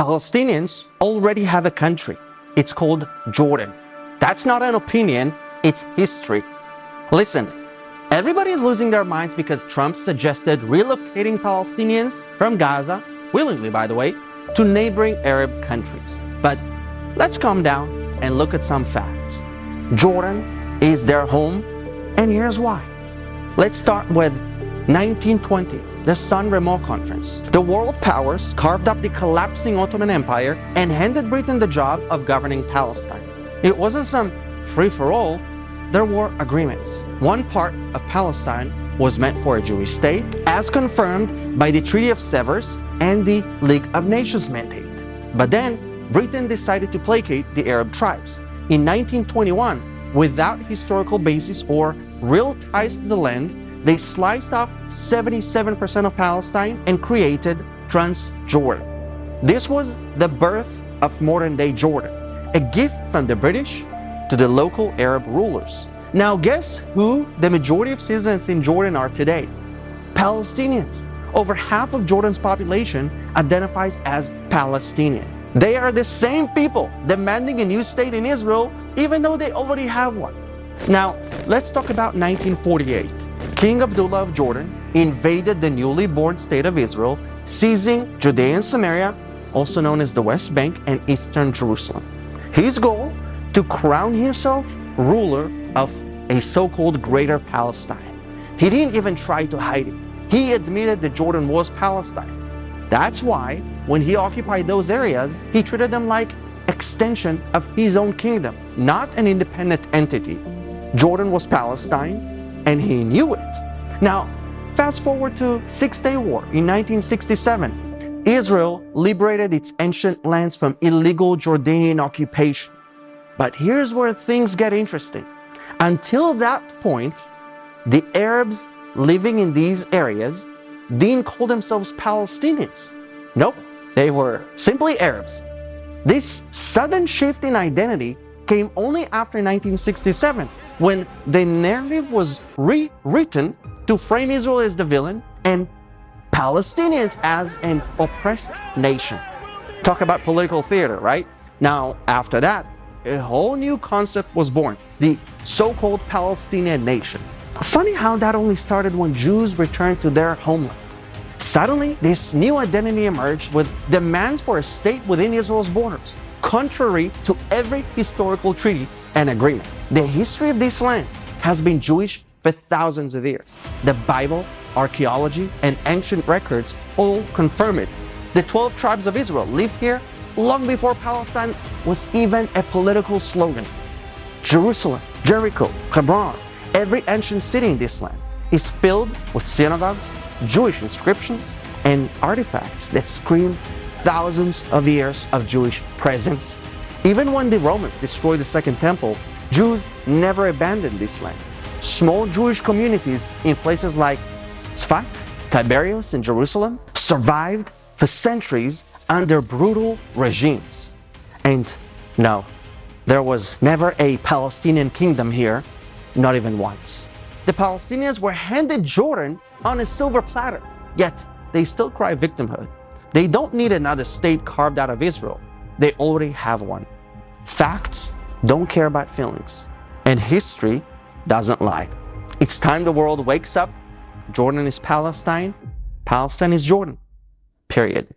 Palestinians already have a country. It's called Jordan. That's not an opinion, it's history. Listen, everybody is losing their minds because Trump suggested relocating Palestinians from Gaza, willingly by the way, to neighboring Arab countries. But let's calm down and look at some facts. Jordan is their home, and here's why. Let's start with 1920, the San Remo Conference. The world powers carved up the collapsing Ottoman Empire and handed Britain the job of governing Palestine. It wasn't some free-for-all, there were agreements. One part of Palestine was meant for a Jewish state, as confirmed by the Treaty of Sevres and the League of Nations mandate. But then, Britain decided to placate the Arab tribes. In 1921, without historical basis or real ties to the land, they sliced off 77% of Palestine and created Transjordan. This was the birth of modern-day Jordan, a gift from the British to the local Arab rulers. Now guess who the majority of citizens in Jordan are today? Palestinians. Over half of Jordan's population identifies as Palestinian. They are the same people demanding a new state in Israel, even though they already have one. Now, let's talk about 1948. King Abdullah of Jordan invaded the newly born state of Israel, seizing Judea and Samaria, also known as the West Bank and Eastern Jerusalem. His goal? To crown himself ruler of a so-called Greater Palestine. He didn't even try to hide it. He admitted that Jordan was Palestine. That's why, when he occupied those areas, he treated them like extension of his own kingdom, not an independent entity. Jordan was Palestine, and he knew it. Now, fast forward to Six-Day War in 1967. Israel liberated its ancient lands from illegal Jordanian occupation. But here's where things get interesting. Until that point, the Arabs living in these areas didn't call themselves Palestinians. Nope, they were simply Arabs. This sudden shift in identity came only after 1967, when the narrative was rewritten to frame Israel as the villain and Palestinians as an oppressed nation. Talk about political theater, right? Now, after that, a whole new concept was born, the so-called Palestinian nation. Funny how that only started when Jews returned to their homeland. Suddenly, this new identity emerged with demands for a state within Israel's borders, contrary to every historical treaty and agreement. The history of this land has been Jewish for thousands of years. The Bible, archaeology, and ancient records all confirm it. The 12 tribes of Israel lived here long before Palestine was even a political slogan. Jerusalem, Jericho, Hebron, every ancient city in this land is filled with synagogues, Jewish inscriptions, and artifacts that scream thousands of years of Jewish presence. Even when the Romans destroyed the Second Temple, Jews never abandoned this land. Small Jewish communities in places like Tzfat, Tiberias, and Jerusalem survived for centuries under brutal regimes. And no, there was never a Palestinian kingdom here, not even once. The Palestinians were handed Jordan on a silver platter, yet they still cry victimhood. They don't need another state carved out of Israel. They already have one. Facts don't care about feelings, and history doesn't lie. It's time the world wakes up. Jordan is Palestine. Palestine is Jordan. Period.